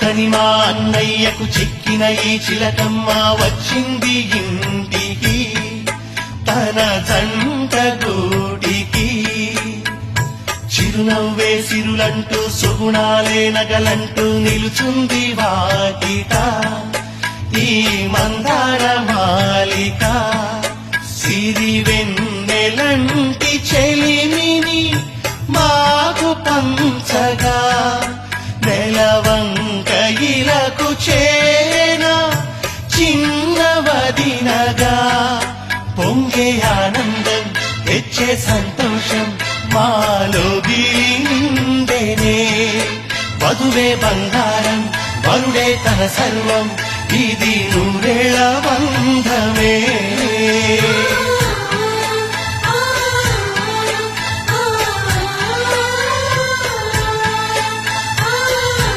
చక్కని మా అన్నయ్యకు చిక్కిన ఈ చిలకమ్మ వచ్చింది ఇంటికి తన జంట గూటికి. చిరునవ్వే సిరులంటూ సుగుణాలే నగలంటూ నిలుచుంది వాకిట ఈ మందార మాలిక. సిరి వెన్నెలంటి చెలిమిని మాకు పంచగా నెలవంక ఇలకు చేన చిన్నవదినగా. పొంగే ఆనందం తెచ్చే సంతోషం మాలో నిండెనే. వధువే బంగారం వరుడే తన సర్వం ఇది నూరేళ్ల బంధమే.